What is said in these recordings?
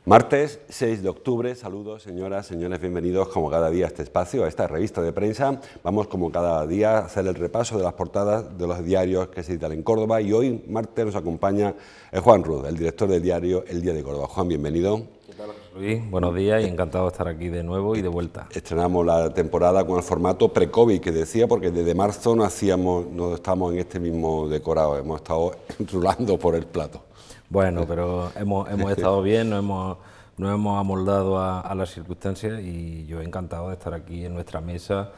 Martes 6 de octubre, saludos señoras, señores, bienvenidos como cada día a este espacio, a esta revista de prensa. Vamos como cada día a hacer el repaso de las portadas de los diarios que se editan en Córdoba y hoy, martes, nos acompaña Juan Ruz, el director del diario El Día de Córdoba. Juan, bienvenido. ¿Qué tal, Luis? Buenos días y encantado de estar aquí de nuevo y de vuelta. Estrenamos la temporada con el formato pre-COVID que decía, porque desde marzo no estábamos en este mismo decorado, hemos estado rulando por el plato. Bueno, pero hemos estado bien, nos hemos amoldado a las circunstancias y yo encantado de estar aquí en nuestra mesa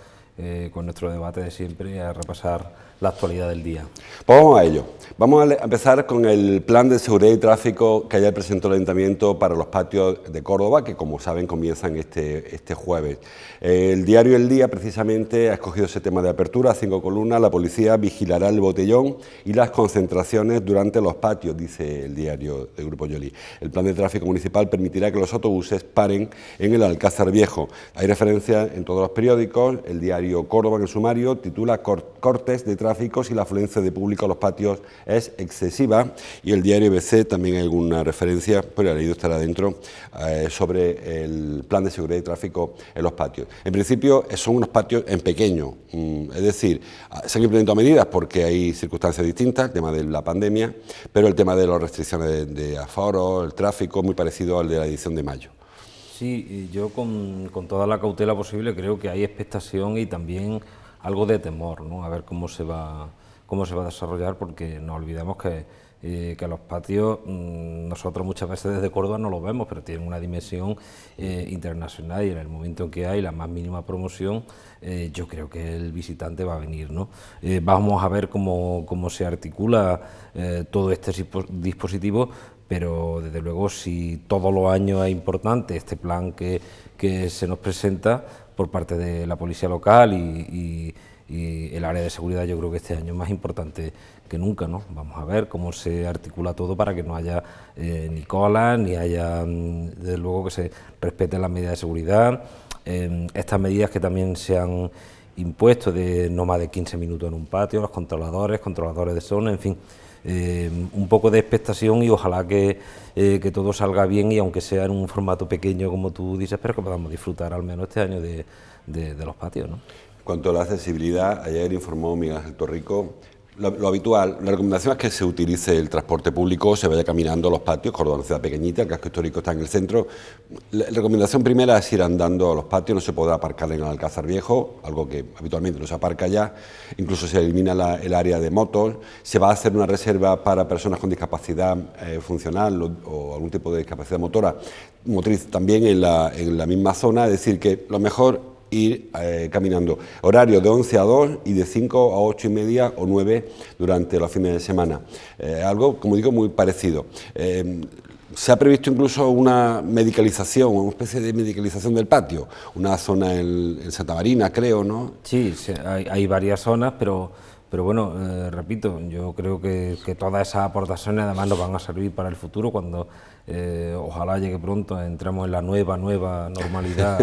con nuestro debate de siempre a repasar la actualidad del día. Pues vamos a ello. Vamos a empezar con el plan de seguridad y tráfico que ayer presentó el Ayuntamiento para los patios de Córdoba, que como saben comienzan este jueves. El diario El Día precisamente ha escogido ese tema de apertura, 5 columnas. La policía vigilará el botellón y las concentraciones durante los patios, dice el diario del Grupo Yoli. El plan de tráfico municipal permitirá que los autobuses paren en el Alcázar Viejo. Hay referencia en todos los periódicos. El diario Córdoba, en el sumario, titula Cortes de tráfico si la afluencia de público a los patios es excesiva, y el diario ABC también hay alguna referencia, pero el leído estará dentro, sobre el plan de seguridad y tráfico en los patios. En principio son unos patios en pequeño, es decir, se han implementado medidas porque hay circunstancias distintas, el tema de la pandemia, pero el tema de las restricciones de aforo, el tráfico, muy parecido al de la edición de mayo. Sí, yo con toda la cautela posible creo que hay expectación y también algo de temor, ¿no? A ver cómo se va a desarrollar, porque no olvidemos que los patios, nosotros muchas veces desde Córdoba no los vemos, pero tienen una dimensión internacional y en el momento en que hay la más mínima promoción, yo creo que el visitante va a venir, ¿no? Vamos a ver cómo se articula todo este dispositivo, pero desde luego si todos los años es importante este plan que se nos presenta por parte de la policía local y el área de seguridad, yo creo que este año es más importante que nunca, ¿no? Vamos a ver cómo se articula todo para que no haya ni colas, ni haya, desde luego, que se respeten las medidas de seguridad. Estas medidas que también se han impuesto de no más de 15 minutos en un patio, los controladores de zona, en fin. Un poco de expectación y ojalá que todo salga bien, y aunque sea en un formato pequeño como tú dices, pero que podamos disfrutar al menos este año de los patios, ¿no? En cuanto a la accesibilidad, ayer informó Miguel Ángel Torrico, lo habitual, la recomendación es que se utilice el transporte público, se vaya caminando a los patios. Córdoba es una ciudad pequeñita, el casco histórico está en el centro. La recomendación primera es ir andando a los patios, no se podrá aparcar en el Alcázar Viejo, algo que habitualmente no se aparca ya, incluso se elimina el área de motos, se va a hacer una reserva para personas con discapacidad funcional o algún tipo de discapacidad motriz también en la misma zona, es decir, que lo mejor ir caminando. Horario de 11 a 2 y de 5 a 8 y media o 9 durante los fines de semana. Algo, como digo, muy parecido. Se ha previsto incluso una medicalización, una especie de medicalización del patio, una zona en Santa Marina, creo, ¿no? Sí, hay varias zonas, pero bueno, repito, yo creo que todas esas aportaciones además nos van a servir para el futuro cuando ojalá llegue pronto, entremos en la nueva normalidad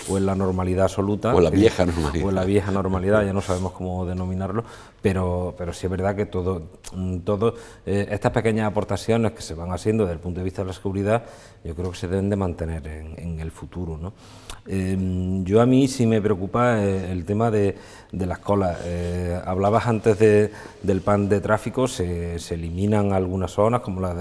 o en la normalidad absoluta. O en la vieja normalidad. O en la vieja normalidad, ya no sabemos cómo denominarlo, pero sí es verdad que todo estas pequeñas aportaciones que se van haciendo desde el punto de vista de la seguridad, yo creo que se deben de mantener en el futuro, ¿no? Yo a mí sí me preocupa el tema de las colas. Hablabas antes del plan de tráfico, se eliminan algunas zonas como las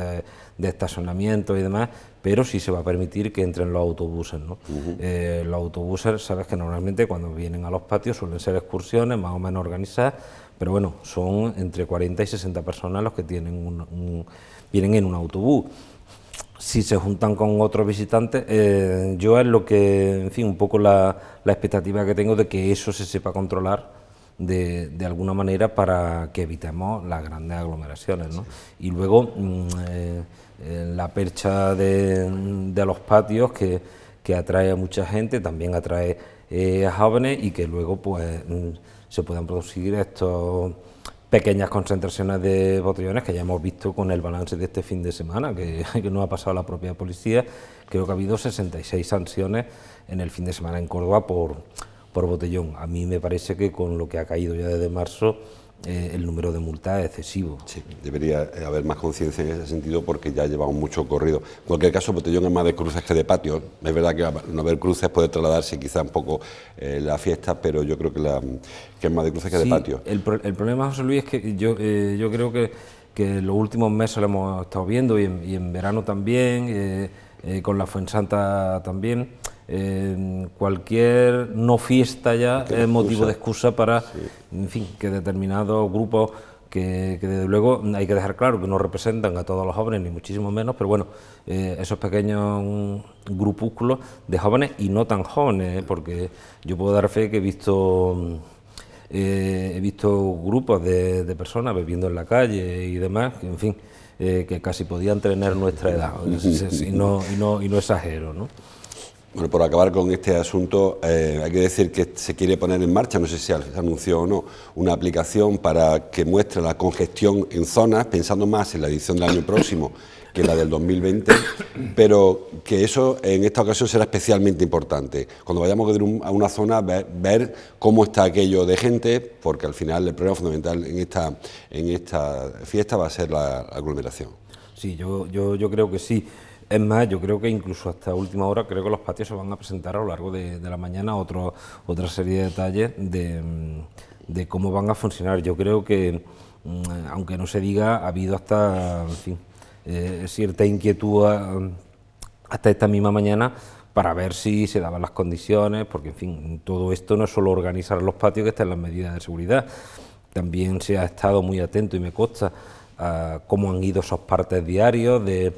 de estacionamiento y demás, pero sí se va a permitir que entren los autobuses, ¿no? Los autobuses, sabes que normalmente cuando vienen a los patios suelen ser excursiones más o menos organizadas, pero bueno, son entre 40 y 60 personas los que vienen en un autobús. Si se juntan con otros visitantes, yo es lo que, en fin, un poco la expectativa que tengo de que eso se sepa controlar de alguna manera para que evitemos las grandes aglomeraciones, ¿no? Y luego la percha de los patios que atrae a mucha gente, también atrae a jóvenes y que luego pues se puedan producir estos pequeñas concentraciones de botellones que ya hemos visto con el balance de este fin de semana, que nos ha pasado la propia policía. Creo que ha habido 66 sanciones en el fin de semana en Córdoba por botellón. A mí me parece que con lo que ha caído ya desde marzo, el número de multas es excesivo. Sí, debería haber más conciencia en ese sentido porque ya llevamos mucho corrido. En cualquier caso, botellón es más de cruces que de patios. Es verdad que no haber cruces puede trasladarse quizá un poco la fiesta, pero yo creo que es más de cruces que de patios. El problema, José Luis, es que yo creo que en los últimos meses lo hemos estado viendo y en verano también, con la Fuensanta también. Cualquier no fiesta ya es motivo de excusa para, en fin, que determinados grupos que desde luego hay que dejar claro que no representan a todos los jóvenes, ni muchísimo menos, pero bueno, esos pequeños grupúsculos de jóvenes y no tan jóvenes, porque yo puedo dar fe que he visto grupos de personas bebiendo en la calle y demás, que, en fin, que casi podían tener nuestra edad, y no exagero, ¿no? Bueno, por acabar con este asunto, hay que decir que se quiere poner en marcha, no sé si se anunció o no, una aplicación para que muestre la congestión en zonas, pensando más en la edición del año próximo que la del 2020, pero que eso en esta ocasión será especialmente importante. Cuando vayamos a una zona, ver cómo está aquello de gente, porque al final el problema fundamental en esta fiesta va a ser la aglomeración. Sí, yo creo que sí. Es más, yo creo que incluso hasta última hora creo que los patios se van a presentar a lo largo de la mañana otra serie de detalles de cómo van a funcionar. Yo creo que, aunque no se diga, ha habido hasta, en fin, cierta inquietud hasta esta misma mañana para ver si se daban las condiciones, porque en fin, todo esto no es solo organizar los patios, que están las medidas de seguridad, también se ha estado muy atento y me consta a cómo han ido esos partes diarios de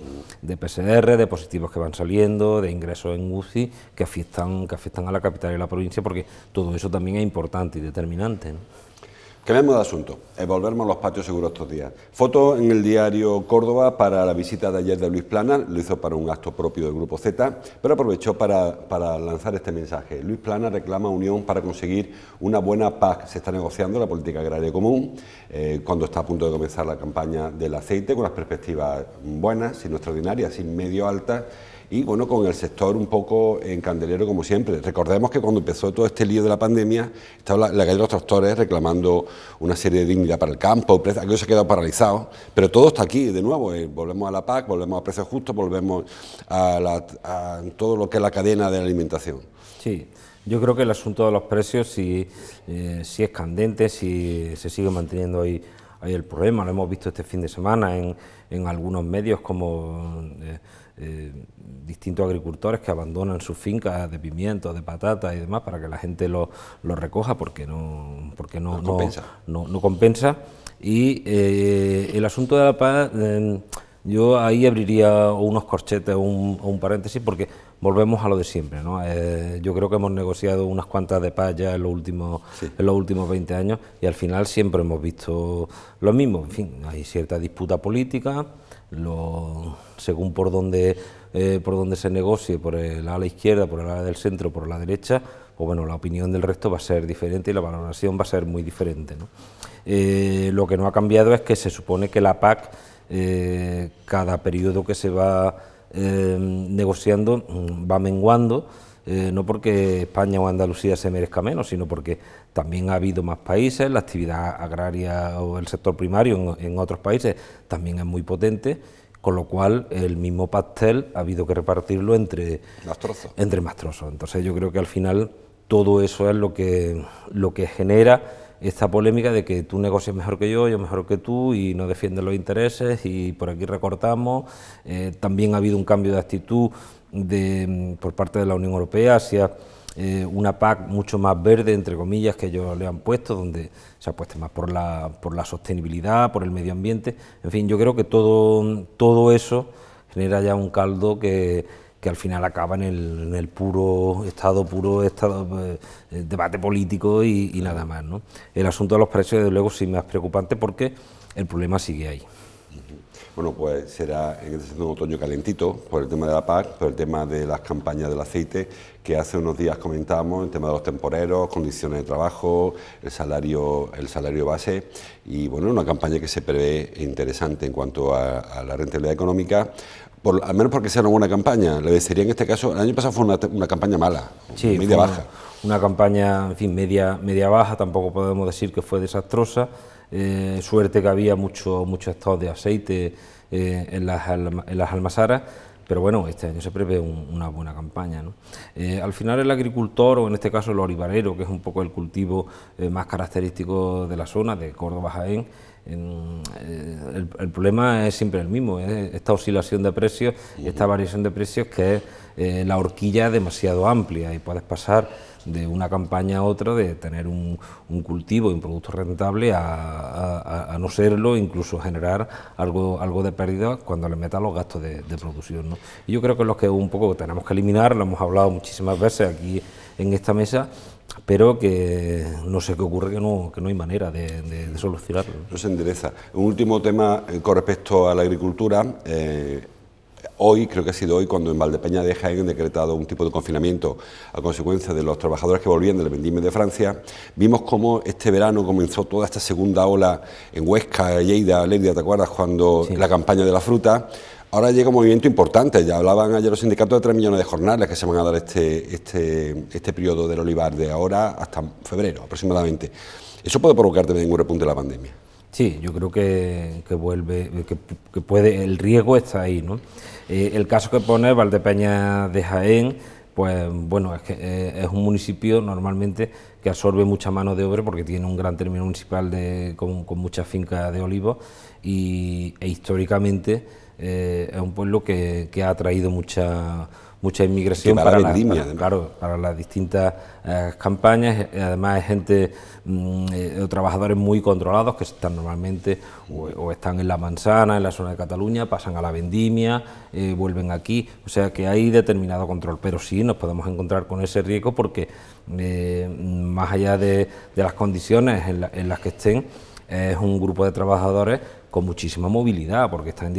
PCR, de positivos que van saliendo, de ingresos en UCI que afectan a la capital y a la provincia, porque todo eso también es importante y determinante, ¿no? Cambiamos de asunto, volvemos a los patios seguros estos días. Foto en el diario Córdoba para la visita de ayer de Luis Planas, lo hizo para un acto propio del Grupo Z, pero aprovechó para lanzar este mensaje. Luis Planas reclama unión para conseguir una buena PAC. Se está negociando la política agraria común, cuando está a punto de comenzar la campaña del aceite, con las perspectivas buenas, sin extraordinarias, sin medio altas, y bueno, con el sector un poco en candelero como siempre. Recordemos que cuando empezó todo este lío de la pandemia, estaba la calle de los tractores reclamando una serie de dignidad para el campo, aquello se ha quedado paralizado, pero todo está aquí de nuevo, volvemos a la PAC, volvemos a precios justos, volvemos a todo lo que es la cadena de la alimentación. Sí, yo creo que el asunto de los precios sí es candente, sí se sigue manteniendo ahí el problema. Lo hemos visto este fin de semana en algunos medios como distintos agricultores que abandonan sus fincas de pimientos, de patatas y demás para que la gente lo recoja porque no compensa. Y el asunto de la paz, yo ahí abriría unos corchetes o un paréntesis, porque volvemos a lo de siempre, ¿no? Yo creo que hemos negociado unas cuantas de paz ya en los últimos 20 años y al final siempre hemos visto lo mismo. En fin, hay cierta disputa política, según por donde se negocie, por el ala izquierda, por el ala del centro, por la derecha, pues bueno, la opinión del resto va a ser diferente y la valoración va a ser muy diferente, ¿no? Lo que no ha cambiado es que se supone que la PAC, cada periodo que se va negociando, va menguando, no porque España o Andalucía se merezca menos, sino porque también ha habido más países, la actividad agraria o el sector primario en otros países también es muy potente, con lo cual el mismo pastel ha habido que repartirlo entre más trozos. Entonces yo creo que al final todo eso es lo que genera esta polémica de que tú negocias mejor que yo mejor que tú y no defiendes los intereses y por aquí recortamos. También ha habido un cambio de actitud por parte de la Unión Europea hacia una PAC mucho más verde, entre comillas, que ellos le han puesto, donde se apuesta más por la sostenibilidad, por el medio ambiente. En fin, yo creo que todo eso genera ya un caldo que que al final acaba en el puro estado debate político y nada más, ¿no? El asunto de los precios, desde luego, sí más preocupante porque el problema sigue ahí. Bueno, pues será en este sentido un otoño calentito por el tema de la PAC, por el tema de las campañas del aceite, que hace unos días comentábamos, el tema de los temporeros, condiciones de trabajo, el salario base, y bueno, una campaña que se prevé interesante en cuanto a la rentabilidad económica, al menos porque sea una buena campaña. Le desearía en este caso, el año pasado fue una campaña mala, sí, media baja. Una campaña, en fin, media baja, tampoco podemos decir que fue desastrosa. Suerte que había mucho estado de aceite en las almazaras, pero bueno, este año se prevé una buena campaña, ¿no? Al final el agricultor, o en este caso el olivarero, que es un poco el cultivo más característico de la zona, de Córdoba-Jaén, el problema es siempre el mismo, es esta oscilación de precios, esta variación de precios, que es la horquilla demasiado amplia, y puedes pasar de una campaña a otra, de tener un cultivo y un producto rentable a no serlo, incluso generar algo de pérdida cuando le metas los gastos de producción, ¿no? Y yo creo que es lo que un poco tenemos que eliminar, lo hemos hablado muchísimas veces aquí en esta mesa, pero que no sé qué ocurre, que no hay manera de solucionarlo. No se endereza. Un último tema con respecto a la agricultura. Hoy, creo que ha sido hoy, cuando en Valdepeña de Jaén han decretado un tipo de confinamiento a consecuencia de los trabajadores que volvían del Vendimia de Francia, vimos cómo este verano comenzó toda esta segunda ola en Huesca, Lleida, Lérida, ¿te acuerdas? Cuando sí, la campaña de la fruta. Ahora llega un movimiento importante, ya hablaban ayer los sindicatos de 3 millones de jornales que se van a dar este periodo del olivar, de ahora hasta febrero aproximadamente. ¿Eso puede provocar también un repunte de la pandemia? Sí, yo creo que puede, el riesgo está ahí, ¿no? El caso que pone Valdepeña de Jaén, pues bueno, es que es un municipio normalmente que absorbe mucha mano de obra porque tiene un gran término municipal con muchas fincas de olivos e históricamente es un pueblo que ha atraído mucha inmigración para las distintas campañas. Además es gente trabajadores muy controlados que están normalmente o están en la Manzana, en la zona de Cataluña, pasan a la Vendimia, vuelven aquí, o sea que hay determinado control, pero sí nos podemos encontrar con ese riesgo porque más allá de las condiciones en las que estén, es un grupo de trabajadores con muchísima movilidad, porque están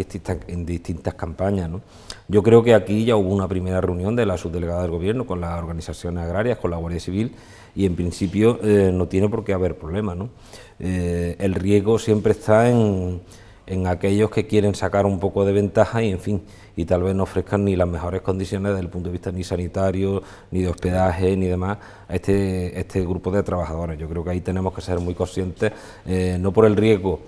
en distintas campañas, ¿no? Yo creo que aquí ya hubo una primera reunión de la subdelegada del Gobierno con las organizaciones agrarias, con la Guardia Civil, y en principio no tiene por qué haber problema, ¿no? El riesgo siempre está en aquellos que quieren sacar un poco de ventaja y, en fin, y tal vez no ofrezcan ni las mejores condiciones desde el punto de vista ni sanitario, ni de hospedaje, ni demás, a este grupo de trabajadores. Yo creo que ahí tenemos que ser muy conscientes, no por el riesgo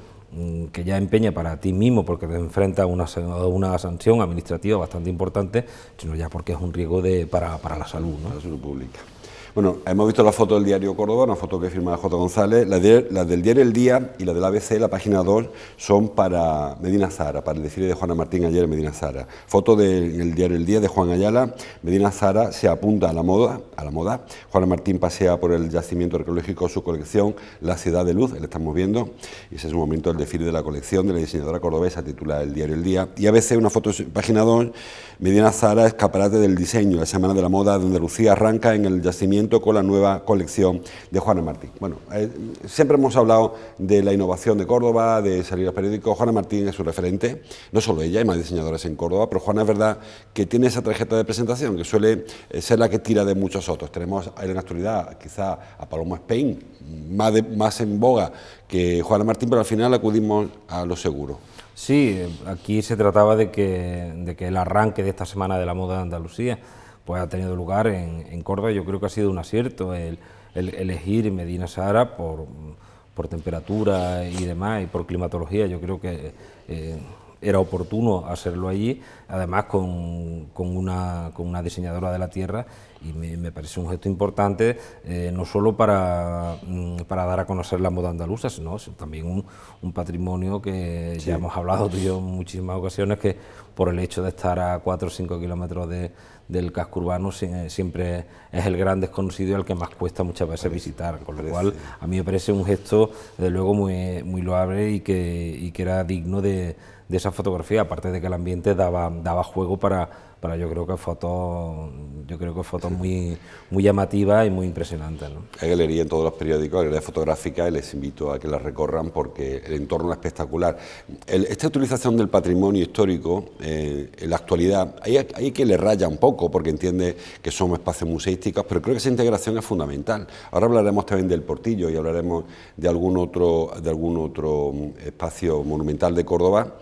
que ya empeña para ti mismo, porque te enfrentas a una sanción administrativa bastante importante, sino ya porque es un riesgo para la salud, ¿no? La salud pública. Bueno, hemos visto la foto del diario Córdoba, una foto que firma J. González. Las del diario El Día y la del ABC, la página 2, son para Medina Zahara, para el desfile de Juana Martín ayer en Medina Zahara. Foto del diario El Día de Juan Ayala. Medina Zahara se apunta a la moda. Juana Martín pasea por el yacimiento arqueológico su colección La Ciudad de Luz, la estamos viendo, y ese es un momento del desfile de la colección de la diseñadora cordobesa, titula el diario El Día. Y ABC, una foto, página 2, Medina Zahara, escaparate del diseño, la Semana de la Moda de Andalucía arranca en el yacimiento con la nueva colección de Juana Martín. Bueno, siempre hemos hablado de la innovación de Córdoba, de salir a periódicos. Juana Martín es su referente, no solo ella, hay más diseñadoras en Córdoba, pero Juana es verdad que tiene esa tarjeta de presentación que suele ser la que tira de muchos otros. Tenemos en la actualidad quizá a Paloma Spain, más en boga que Juana Martín, pero al final acudimos a lo seguro. Sí, aquí se trataba de que el arranque de esta Semana de la Moda de Andalucía pues ha tenido lugar en Córdoba. Yo creo que ha sido un acierto el elegir Medina Zahara por temperatura y demás, y por climatología. Yo creo que era oportuno hacerlo allí, además con una diseñadora de la tierra, y me parece un gesto importante, no solo para dar a conocer la moda andaluza, sino también un patrimonio que sí, ya hemos hablado tú y yo en muchísimas ocasiones, que por el hecho de estar a 4 o 5 kilómetros del casco urbano siempre es el gran desconocido y el que más cuesta muchas veces visitar, con lo cual a mí me parece un gesto desde luego muy loable y que era digno de esa fotografía, aparte de que el ambiente daba juego para yo creo que fotos muy llamativas y muy impresionantes, ¿no? Hay galería en todos los periódicos, galería fotográfica, y les invito a que las recorran porque el entorno es espectacular. Esta utilización del patrimonio histórico en la actualidad, hay que le raya un poco porque entiende que son espacios museísticos, pero creo que esa integración es fundamental. Ahora hablaremos también del Portillo y hablaremos de algún otro espacio monumental de Córdoba.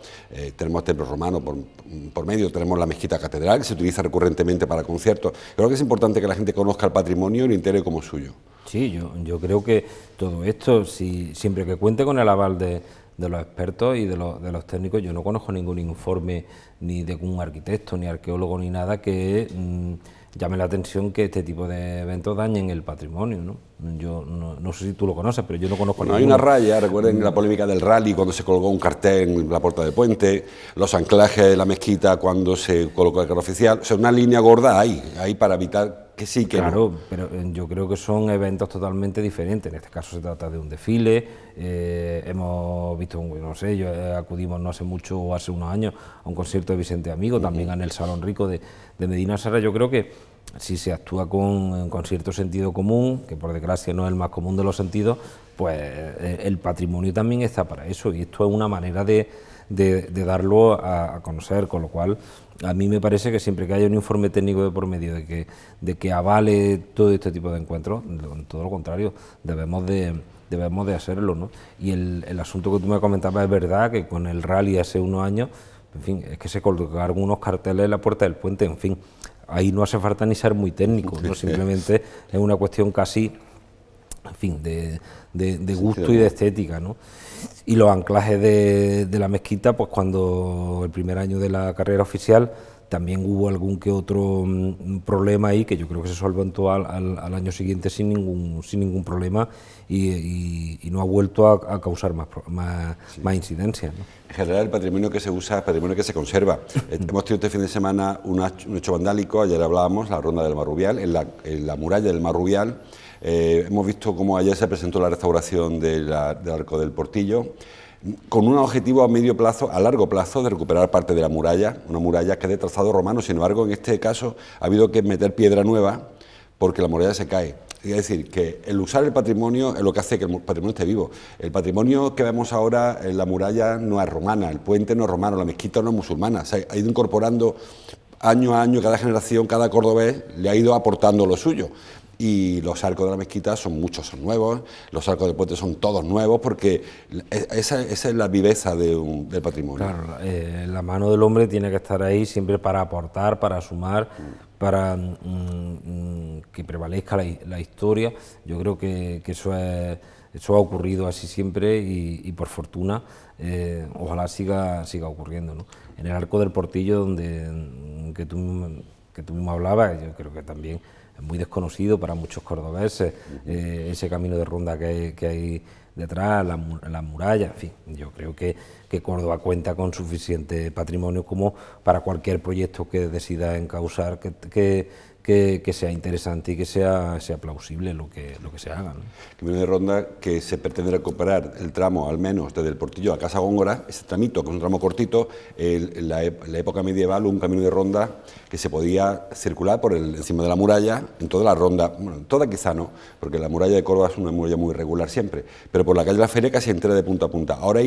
Tenemos templos romanos por medio, tenemos la mezquita catedral que se utiliza recurrentemente para conciertos. Creo que es importante que la gente conozca el patrimonio y lo integre como suyo. Sí, yo creo que todo esto, siempre que cuente con el aval de los expertos y de los técnicos, yo no conozco ningún informe ni de un arquitecto, ni arqueólogo, ni nada que llame la atención que este tipo de eventos dañen el patrimonio, ¿no? Yo no sé si tú lo conoces, pero yo no conozco ninguno. Hay una raya, recuerden la polémica del rally cuando se colgó un cartel en la puerta del puente, los anclajes de la mezquita cuando se colocó el carro oficial, o sea, una línea gorda hay para evitar que sí, que claro, no. Pero yo creo que son eventos totalmente diferentes. En este caso se trata de un desfile. Hemos visto, no sé, acudimos no hace mucho o hace unos años a un concierto de Vicente Amigo, también en el Salón Rico de Medina Serra. Yo creo que si se actúa con cierto sentido común, que por desgracia no es el más común de los sentidos, pues el patrimonio también está para eso, y esto es una manera de darlo a conocer, con lo cual a mí me parece que siempre que haya un informe técnico de por medio de que avale todo este tipo de encuentros, todo lo contrario, debemos de hacerlo, ¿no? Y el asunto que tú me comentabas es verdad, que con el rally hace unos años, en fin, es que se colocaron unos carteles en la puerta del puente, en fin, ahí no hace falta ni ser muy técnico, ¿no? Simplemente es una cuestión casi, en fin, de gusto y de estética, ¿no? Y los anclajes de la mezquita, pues cuando el primer año de la carrera oficial también hubo algún que otro problema ahí, que yo creo que se solventó al año siguiente sin ningún problema y no ha vuelto a causar más incidencias, ¿no? En general, el patrimonio que se usa es patrimonio que se conserva. Hemos tenido este fin de semana un hecho vandálico, ayer hablábamos, la ronda del Marrubial, en la muralla del Marrubial. Hemos visto cómo ayer se presentó la restauración del Arco del Portillo, con un objetivo a medio plazo, a largo plazo, de recuperar parte de la muralla, una muralla que es de trazado romano. Sin embargo, en este caso ha habido que meter piedra nueva porque la muralla se cae. Es decir, que el usar el patrimonio es lo que hace que el patrimonio esté vivo. El patrimonio que vemos ahora en la muralla no es romana, el puente no es romano, la mezquita no es musulmana. Se ha ido incorporando año a año, cada generación, cada cordobés le ha ido aportando lo suyo. Y los arcos de la mezquita son nuevos, los arcos del puente son todos nuevos, porque esa es la viveza del patrimonio. Claro, la mano del hombre tiene que estar ahí siempre para aportar, para sumar, para que prevalezca la historia. Yo creo que eso ha ocurrido así siempre y por fortuna, ojalá siga ocurriendo, ¿no? En el Arco del Portillo, que tú mismo hablabas, yo creo que también es muy desconocido para muchos cordobeses, ese camino de ronda que hay detrás, la muralla, en fin, yo creo que Córdoba cuenta con suficiente patrimonio como para cualquier proyecto que decida encauzar, que sea interesante y que sea plausible lo que se haga, ¿no? Camino de ronda que se pretende recuperar el tramo, al menos desde el Portillo a Casa Góngora, ese tramito, que es un tramo cortito, en la época medieval, un camino de ronda que se podía circular por encima de la muralla, en toda la ronda, bueno, en toda quizá no, porque la muralla de Córdoba es una muralla muy irregular siempre, pero por la calle de la Feria casi entera de punta a punta. Ahora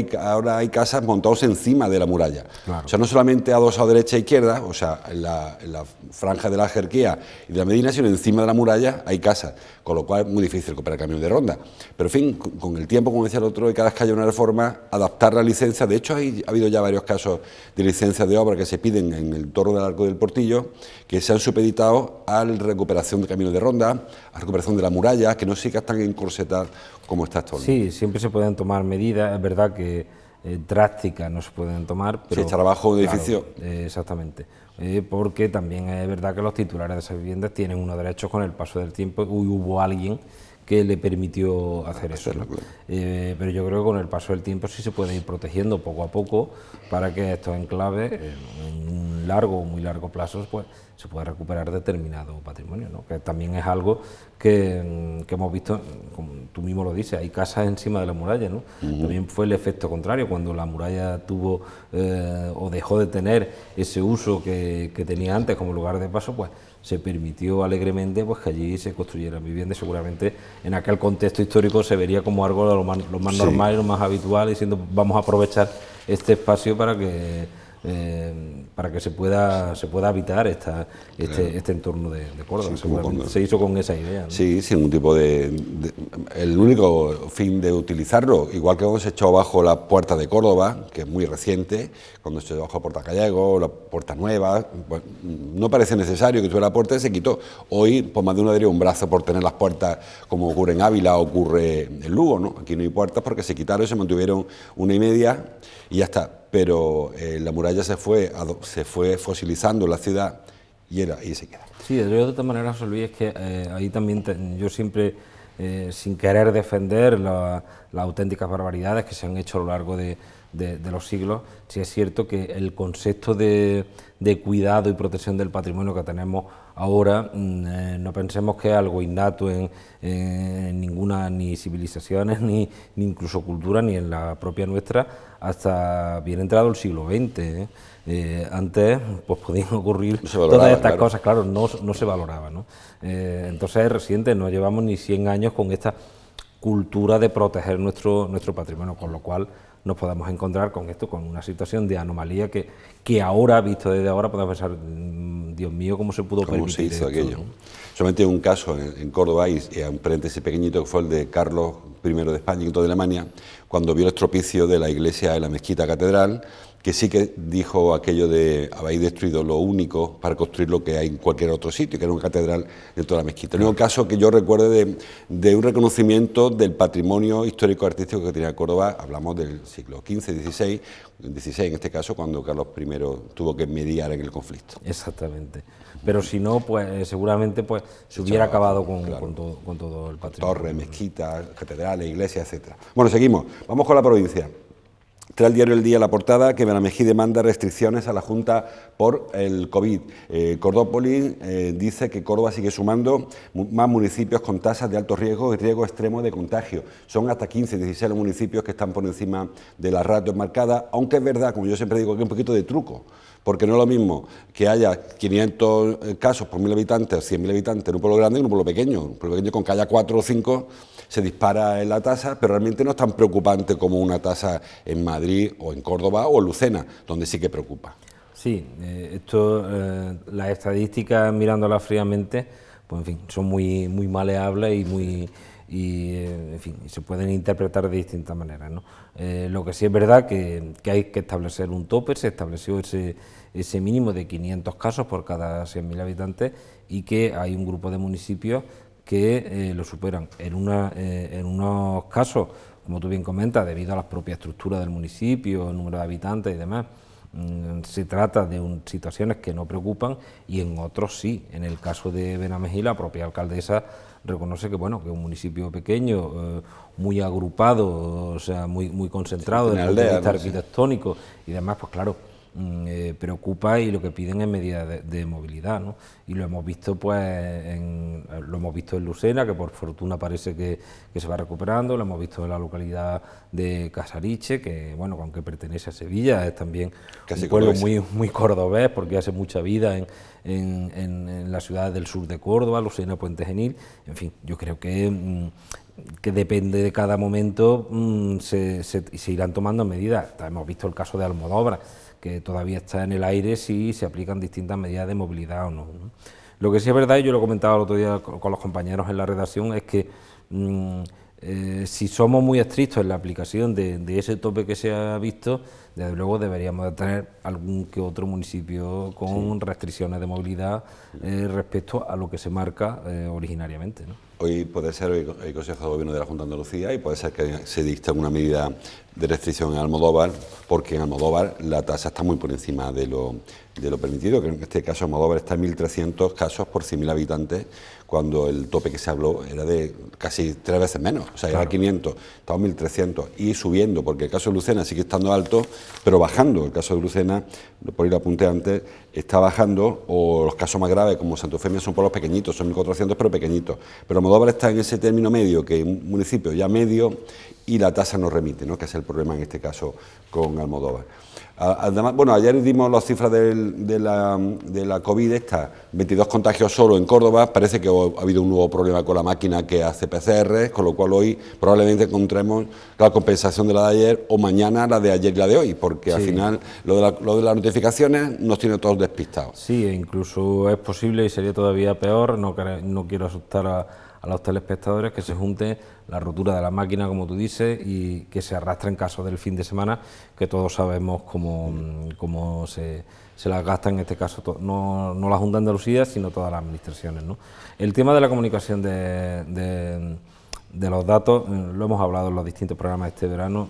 hay casas montadas encima de la muralla, claro. O sea, no solamente adosados a derecha e izquierda, o sea, en la franja de la jerarquía y de la Medina, sino encima de la muralla hay casas, con lo cual es muy difícil recuperar el camino de ronda. Pero en fin, con el tiempo, como decía el otro, y cada vez que haya una reforma, adaptar la licencia. De hecho, ha habido ya varios casos de licencias de obra que se piden en el torno del Arco del Portillo, que se han supeditado a la recuperación de camino de ronda, a la recuperación de la muralla, que no siga tan encorsetadas como está actualmente. Sí, siempre se pueden tomar medidas, es verdad que drásticas no se pueden tomar, pero... Sí, echar abajo un edificio. Exactamente. Porque también es verdad que los titulares de esas viviendas tienen unos derechos con el paso del tiempo y hubo alguien que le permitió hacer eso, ¿no? Pero yo creo que con el paso del tiempo sí se puede ir protegiendo poco a poco para que estos enclaves, en un en largo o muy largo plazo pues se puede recuperar determinado patrimonio, ¿no? Que también es algo que hemos visto, como tú mismo lo dices, hay casas encima de la muralla, ¿no? También fue el efecto contrario, cuando la muralla tuvo o dejó de tener ese uso que tenía antes como lugar de paso, pues se permitió alegremente pues que allí se construyeran viviendas. Seguramente en aquel contexto histórico se vería como algo lo más normal y lo más habitual, diciendo vamos a aprovechar este espacio para que se pueda habitar este entorno de Córdoba. Seguramente se hizo con esa idea, ¿no? Sí, sin ningún tipo el único fin de utilizarlo, igual que hemos hecho abajo la puerta de Córdoba, que es muy reciente, cuando se bajó Puerta Gallego, la Puerta Nueva, pues, no parece necesario que tuviera la puerta y se quitó. Hoy, pues más de uno daría un brazo por tener las puertas, como ocurre en Ávila, ocurre en Lugo, ¿no? Aquí no hay puertas porque se quitaron y se mantuvieron 1,5 y ya está. Pero la muralla se fue fosilizando en la ciudad y se queda. Sí, yo de todas maneras, José Luis, es que ahí también yo siempre, sin querer defender las auténticas barbaridades que se han hecho a lo largo de los siglos, sí es cierto que el concepto de cuidado y protección del patrimonio que tenemos ahora, no pensemos que es algo innato en ninguna, ni civilizaciones, ni incluso cultura, ni en la propia nuestra, hasta bien entrado el siglo XX. Antes pues podían ocurrir todas estas cosas, claro, no se valoraba, ¿no? Entonces es reciente, no llevamos ni 100 años con esta cultura de proteger nuestro patrimonio, con lo cual nos podemos encontrar con esto, con una situación de anomalía que ahora, visto desde ahora, podemos pensar, Dios mío, ¿cómo se pudo permitir se hizo esto, aquello? ¿no? Solamente un caso en Córdoba, y un paréntesis pequeñito, que fue el de Carlos I de España y de Alemania, cuando vio el estropicio de la iglesia de la mezquita catedral, que sí que dijo aquello de habéis destruido lo único para construir lo que hay en cualquier otro sitio, que era una catedral dentro de la mezquita. El único caso que yo recuerde de un reconocimiento del patrimonio histórico-artístico que tenía Córdoba, hablamos del siglo XV, XVI en este caso, cuando Carlos I tuvo que mediar en el conflicto. Exactamente. Pero si no, pues seguramente pues se hubiera acabado con todo el patrimonio. Torres, mezquitas, catedrales, iglesias, etcétera. Bueno, seguimos. Vamos con la provincia. Trae el diario El Día la portada que Benamejí demanda restricciones a la Junta por el COVID. Cordópolis dice que Córdoba sigue sumando más municipios con tasas de alto riesgo y riesgo extremo de contagio. Son hasta 15, 16 los municipios que están por encima de las ratios marcadas, aunque es verdad, como yo siempre digo, que hay un poquito de truco, porque no es lo mismo que haya 500 casos por 1.000 habitantes o 100.000 habitantes en un pueblo grande que en un pueblo pequeño. Un pueblo pequeño con que haya 4 o 5 se dispara en la tasa, pero realmente no es tan preocupante como una tasa en Madrid o en Córdoba o en Lucena, donde sí que preocupa. Sí, las estadísticas, mirándolas fríamente, pues en fin, son muy maleables y en fin, se pueden interpretar de distintas maneras, ¿no? Lo que sí es verdad que hay que establecer un tope. Se estableció ese mínimo de 500 casos por cada 100.000 habitantes y que hay un grupo de municipios que lo superan. En unos casos, como tú bien comentas, debido a la propia estructura del municipio, el número de habitantes y demás, se trata de situaciones que no preocupan, y en otros sí. En el caso de Benamejí, la propia alcaldesa reconoce que bueno, que es un municipio pequeño, muy agrupado, o sea, muy concentrado desde el punto de vista arquitectónico y demás, pues claro, preocupa, y lo que piden es medidas de movilidad, ¿no? Y lo hemos visto pues en Lucena, que por fortuna parece que se va recuperando. Lo hemos visto en la localidad de Casariche, que bueno, aunque pertenece a Sevilla, es también un pueblo muy cordobés, porque hace mucha vida en las ciudades del sur de Córdoba, Lucena, Puente Genil. En fin, yo creo que depende de cada momento, se irán tomando medidas. Hemos visto el caso de Almodóvar, que todavía está en el aire si se aplican distintas medidas de movilidad o no, ¿no? Lo que sí es verdad, y yo lo comentaba el otro día con los compañeros en la redacción, es que si somos muy estrictos en la aplicación de ese tope que se ha visto, desde luego deberíamos de tener algún que otro municipio con restricciones de movilidad respecto a lo que se marca originariamente, ¿no? Hoy puede ser el Consejo de Gobierno de la Junta de Andalucía, y puede ser que se dicte una medida de restricción en Almodóvar, porque en Almodóvar la tasa está muy por encima de lo de lo permitido, que en este caso Almodóvar está en 1.300 casos por 100.000 habitantes, cuando el tope que se habló era de casi 3 veces menos, o sea, era 500, estamos 1.300 y subiendo, porque el caso de Lucena sigue estando alto, pero bajando. El caso de Lucena, por ir a apunte antes, está bajando, o los casos más graves como Santa Eufemia son por los pequeñitos, son 1.400 pero pequeñitos, pero Almodóvar está en ese término medio, que es un municipio ya medio y la tasa no remite, ¿no?, que es el problema en este caso con Almodóvar. Además, bueno, ayer dimos las cifras de la COVID, 22 contagios solo en Córdoba, parece que ha habido un nuevo problema con la máquina que hace PCR, con lo cual hoy probablemente encontremos la compensación de la de ayer o mañana la de ayer y la de hoy, porque al final lo de las notificaciones nos tiene todos despistados. Sí, e incluso es posible y sería todavía peor, no quiero asustar a los telespectadores, que se junte la rotura de la máquina, como tú dices, y que se arrastre en caso del fin de semana, que todos sabemos cómo se las gasta, en este caso, no la Junta de Andalucía, sino todas las administraciones, ¿no? El tema de la comunicación de los datos, lo hemos hablado en los distintos programas este verano,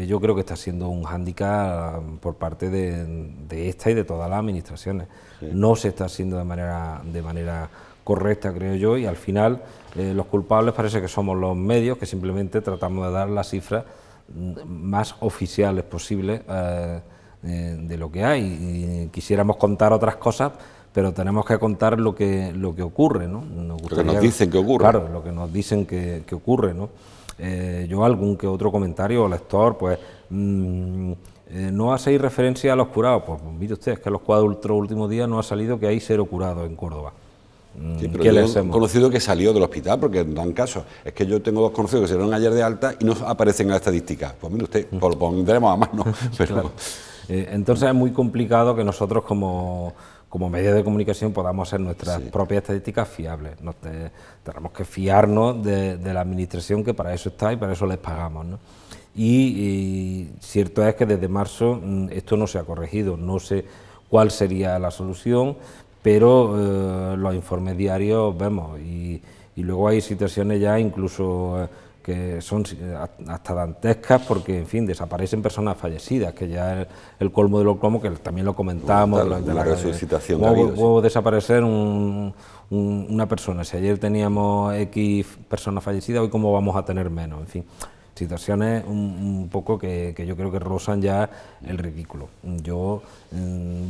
yo creo que está siendo un hándicap por parte de esta y de todas las administraciones. Sí. No se está haciendo de manera correcta, creo yo, y al final los culpables parece que somos los medios, que simplemente tratamos de dar las cifras más oficiales posibles de lo que hay. Y quisiéramos contar otras cosas, pero tenemos que contar lo que ocurre, ¿no? Lo que nos dicen que ocurre. Claro, lo que nos dicen que ocurre, ¿no? Yo algún que otro comentario o lector, pues no hacéis referencia a los curados. Pues mire usted, es que en los 4 últimos días no ha salido que hay 0 curados en Córdoba. Sí, pero yo he conocido que salió del hospital, porque dan casos. Es que yo tengo 2 conocidos que se dieron ayer de alta y no aparecen en la estadística. Pues mire usted, pues lo pondremos a mano. Pero... Claro. Entonces es muy complicado que nosotros como medios de comunicación podamos hacer nuestras propias estadísticas fiables. Tenemos que fiarnos de la administración, que para eso está y para eso les pagamos, ¿no? Y cierto es que desde marzo esto no se ha corregido, no sé cuál sería la solución, pero los informes diarios vemos y luego hay situaciones ya incluso que son hasta dantescas, porque en fin, desaparecen personas fallecidas, que ya es el colmo de los colmos, que también lo comentamos durante la resucitación. ¿Cómo desaparecer una persona? Si ayer teníamos X personas fallecidas, hoy cómo vamos a tener menos, en fin. Situaciones un poco que yo creo que rozan ya el ridículo. Yo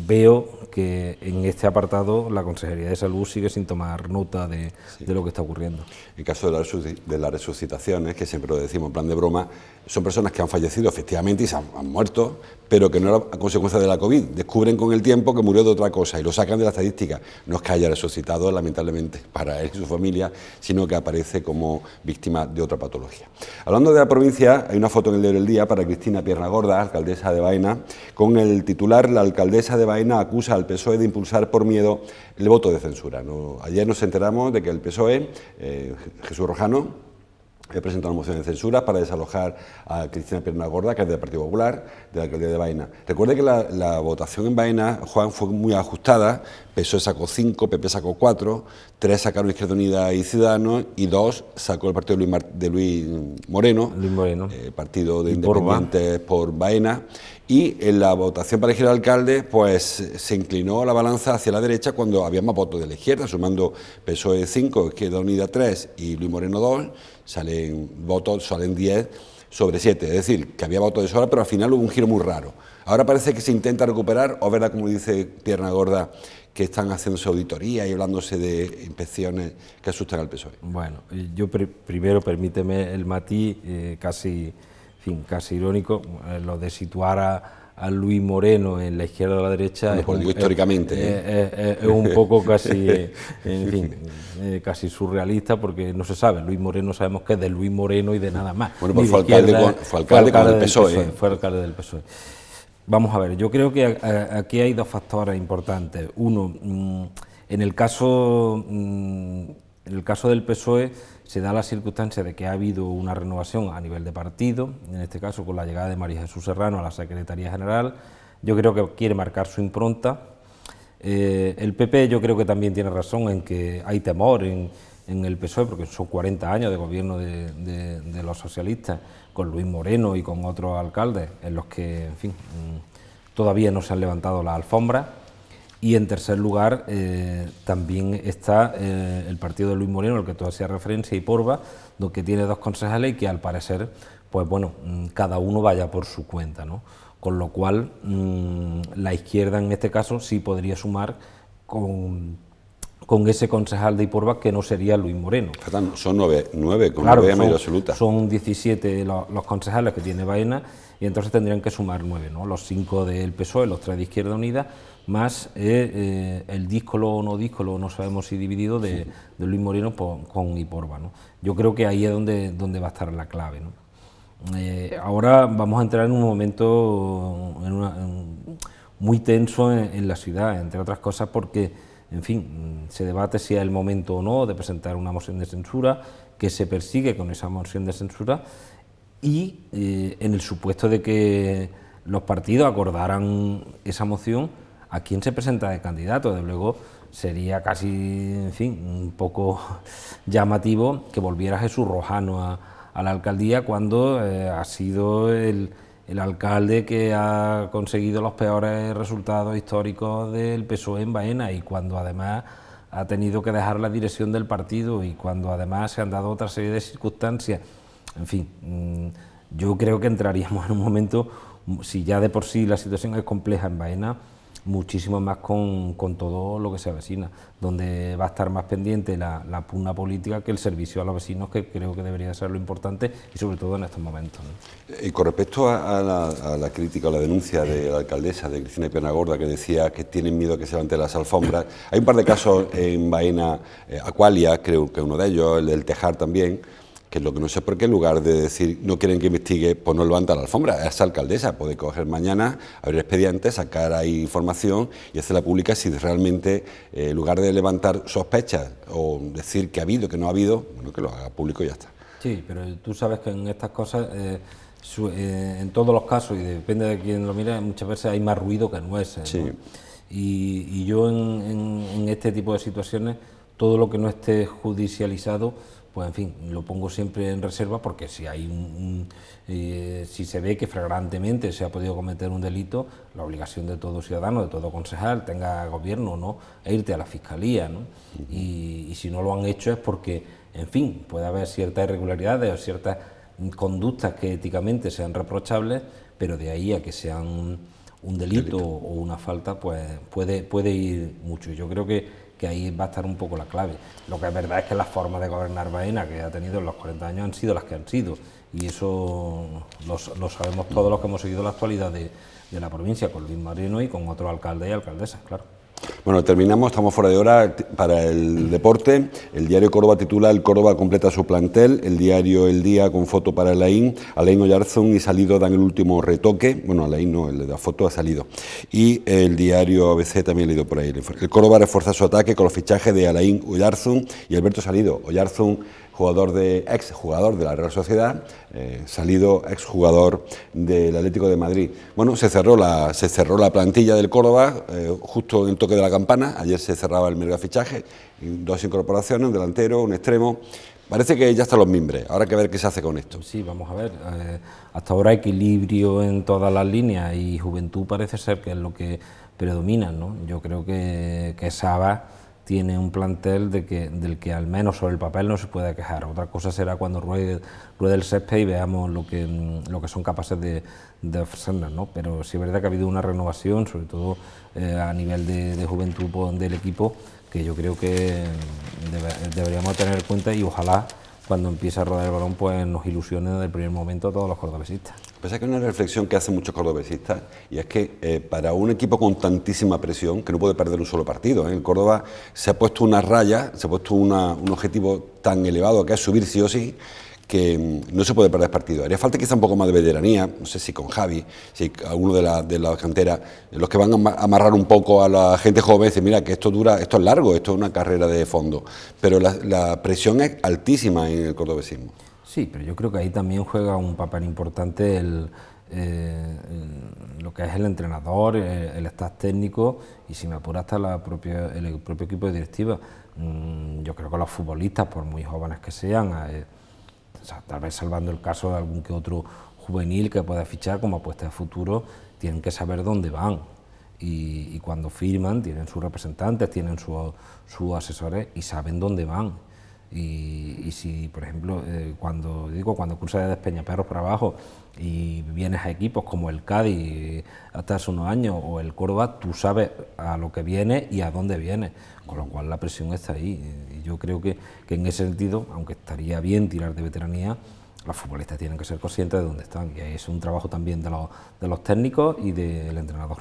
veo que en este apartado la Consejería de Salud sigue sin tomar nota de lo que está ocurriendo. En caso de las resucitaciones, que siempre lo decimos en plan de broma, son personas que han fallecido efectivamente y han muerto, pero que no era a consecuencia de la COVID. Descubren con el tiempo que murió de otra cosa y lo sacan de la estadística. No es que haya resucitado, lamentablemente, para él y su familia, sino que aparece como víctima de otra patología. Hablando de la provincia, hay una foto en el diario El Día para Cristina Piernagorda, alcaldesa de Baena, con el titular: la alcaldesa de Baena acusa al PSOE de impulsar por miedo el voto de censura. Ayer nos enteramos de que el PSOE, Jesús Rojano, he presentado una moción de censura para desalojar a Cristina Piernagorda, que es del Partido Popular, de la alcaldía de Baena. Recuerde que la votación en Baena, Juan, fue muy ajustada. PSOE sacó 5, PP sacó 4, 3 sacaron Izquierda Unida y Ciudadanos y 2 sacó el partido de Luis Moreno, Partido de Independientes por Baena. Y en la votación para elegir al alcalde, pues se inclinó la balanza hacia la derecha cuando había más votos de la izquierda, sumando PSOE 5, Izquierda Unida 3 y Luis Moreno 2, salen 10 sobre 7, es decir, que había votos de sobra, pero al final hubo un giro muy raro. Ahora parece que se intenta recuperar, o verdad, como dice Piernagorda, que están haciéndose auditoría y hablándose de inspecciones que asustan al PSOE. Bueno, yo primero permíteme el matiz casi irónico, lo de situar a Luis Moreno en la izquierda o la derecha. Bueno, pues digo históricamente. Es un poco casi, en fin, casi surrealista, porque no se sabe. Luis Moreno sabemos que es de Luis Moreno y de nada más. Bueno, pues fue alcalde con el PSOE. Fue alcalde del PSOE. Vamos a ver, yo creo que aquí hay 2 factores importantes. Uno, en el caso del PSOE se da la circunstancia de que ha habido una renovación a nivel de partido, en este caso con la llegada de María Jesús Serrano a la Secretaría General. Yo creo que quiere marcar su impronta. El PP yo creo que también tiene razón en que hay temor en el PSOE, porque son 40 años de gobierno de los socialistas, con Luis Moreno y con otros alcaldes, en los que, en fin, todavía no se han levantado las alfombras. Y en tercer lugar también está el partido de Luis Moreno, al que tú hacías referencia, y Porva, que tiene 2 concejales y que al parecer, pues bueno, cada uno vaya por su cuenta, ¿no? Con lo cual la izquierda en este caso sí podría sumar con ese concejal de Iporva, que no sería Luis Moreno. Son 9 con claro, mayoría absoluta. Son 17 los concejales que tiene Baena, y entonces tendrían que sumar 9, ¿no? Los 5 del PSOE, los 3 de Izquierda Unida, más el díscolo o no díscolo, no sabemos si dividido, de Luis Moreno con Iporva, ¿no? Yo creo que ahí es donde va a estar la clave, ¿no? Ahora vamos a entrar en un momento muy tenso en la ciudad, entre otras cosas porque, en fin, se debate si es el momento o no de presentar una moción de censura, que se persigue con esa moción de censura, y en el supuesto de que los partidos acordaran esa moción, ¿a quién se presenta de candidato? Desde luego sería casi, en fin, un poco llamativo que volviera Jesús Rojano a la alcaldía cuando ha sido el alcalde que ha conseguido los peores resultados históricos del PSOE en Baena, y cuando además ha tenido que dejar la dirección del partido, y cuando además se han dado otra serie de circunstancias. En fin, yo creo que entraríamos en un momento, si ya de por sí la situación es compleja en Baena, muchísimo más con todo lo que se avecina, donde va a estar más pendiente la pugna política que el servicio a los vecinos, que creo que debería ser lo importante, y sobre todo en estos momentos, ¿no? Y con respecto a la crítica o la denuncia de la alcaldesa, de Cristina Piernagorda, que decía que tienen miedo que se levanten las alfombras, hay un par de casos en Baena, Aqualia, creo que uno de ellos, el del Tejar también, que es lo que no sé por qué, en lugar de decir no quieren que investigue, pues no levanta la alfombra. Esa alcaldesa puede coger mañana, abrir expedientes, sacar ahí información y hacerla pública si realmente, en lugar de levantar sospechas o decir que ha habido, que no ha habido, bueno, que lo haga público y ya está. Sí, pero tú sabes que en estas cosas, en todos los casos, y depende de quién lo mire, muchas veces hay más ruido que nueces, ¿no? Sí. Y yo en este tipo de situaciones, todo lo que no esté judicializado, pues en fin, lo pongo siempre en reserva, porque si hay si se ve que flagrantemente se ha podido cometer un delito, la obligación de todo ciudadano, de todo concejal, tenga gobierno o no, es irte a la fiscalía, ¿no? Y si no lo han hecho es porque, en fin, puede haber ciertas irregularidades o ciertas conductas que éticamente sean reprochables, pero de ahí a que sean un delito o una falta, pues puede ir mucho. Y yo creo que ahí va a estar un poco la clave. Lo que es verdad es que las formas de gobernar Baena que ha tenido en los 40 años han sido las que han sido, y eso lo sabemos todos los que hemos seguido la actualidad de la provincia, con Luis Moreno y con otros alcaldes y alcaldesas, claro. Bueno, terminamos, estamos fuera de hora para el deporte. El diario Córdoba titula: el Córdoba completa su plantel. El diario El Día, con foto para Alain Oyarzún y Salido dan el último retoque. Bueno, Alain no, el de la foto ha salido. Y el diario ABC también he leído por ahí. El Córdoba refuerza su ataque con los fichajes de Alain Oyarzún y Alberto Salido. Oyarzún, exjugador de la Real Sociedad, Salido, exjugador del Atlético de Madrid. Bueno, se cerró la plantilla del Córdoba justo en el toque de la campana. Ayer se cerraba el mega fichaje, 2 incorporaciones, un delantero, un extremo. Parece que ya están los mimbres, ahora hay que ver qué se hace con esto. Sí, vamos a ver. Hasta ahora equilibrio en todas las líneas y juventud parece ser que es lo que predomina, ¿no? Yo creo que Saba tiene un plantel del que al menos sobre el papel no se puede quejar. Otra cosa será cuando ruede el césped y veamos lo que son capaces de ofrecernos, ¿no? Pero sí es verdad que ha habido una renovación, sobre todo a nivel de juventud del equipo, que yo creo que deberíamos tener en cuenta, y ojalá cuando empiece a rodar el balón pues nos ilusione desde el primer momento a todos los cordobesistas. Pasa que hay una reflexión que hacen muchos cordobesistas, y es que para un equipo con tantísima presión, que no puede perder un solo partido, el Córdoba se ha puesto una raya, se ha puesto un objetivo tan elevado que es subir sí o sí, que no se puede perder partido. Haría falta quizá un poco más de veteranía, no sé si con Javi, si alguno de la cantera, los que van a amarrar un poco a la gente joven, decir, mira, que esto es largo, esto es una carrera de fondo, pero la presión es altísima en el cordobesismo. Sí, pero yo creo que ahí también juega un papel importante lo que es el entrenador, el staff técnico, y si me apura hasta el propio equipo de directiva. Yo creo que los futbolistas, por muy jóvenes que sean, o sea, tal vez salvando el caso de algún que otro juvenil que pueda fichar como apuesta de futuro, tienen que saber dónde van. Y cuando firman tienen sus representantes, tienen sus asesores y saben dónde van. Y si, por ejemplo, cuando cruzas de Peñaperros para abajo y vienes a equipos como el Cádiz hasta hace unos años o el Córdoba, tú sabes a lo que viene y a dónde viene, con lo cual la presión está ahí. Y yo creo que en ese sentido, aunque estaría bien tirar de veteranía, los futbolistas tienen que ser conscientes de dónde están, y es un trabajo también de los técnicos y del entrenador.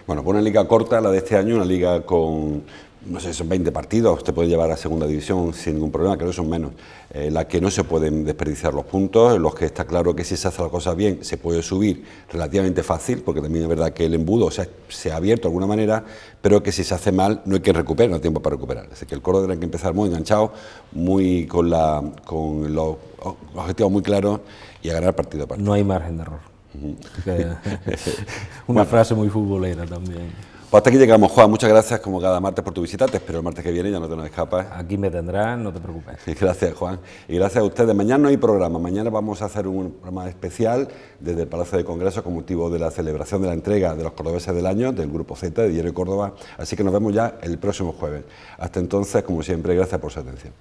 Bueno, pues una liga corta, la de este año, una liga con, no sé, son 20 partidos, usted puede llevar a segunda división sin ningún problema, creo que son menos, la que no se pueden desperdiciar los puntos, en los que está claro que si se hace la cosa bien se puede subir relativamente fácil, porque también es verdad que el embudo se ha abierto de alguna manera, pero que si se hace mal no hay que recuperar, no hay tiempo para recuperar. Así que el Córdoba tiene que empezar muy enganchado, muy con los objetivos muy claros y a ganar partido a partido. No hay margen de error. Una frase muy futbolera también. Pues hasta aquí llegamos, Juan. Muchas gracias como cada martes por tu visita. Te espero el martes que viene, ya no te nos escapas. Aquí me tendrás, no te preocupes. Gracias, Juan. Y gracias a ustedes. Mañana no hay programa. Mañana vamos a hacer un programa especial desde el Palacio de Congreso con motivo de la celebración de la entrega de los cordobeses del año del Grupo Z de Diario Córdoba. Así que nos vemos ya el próximo jueves. Hasta entonces, como siempre, gracias por su atención.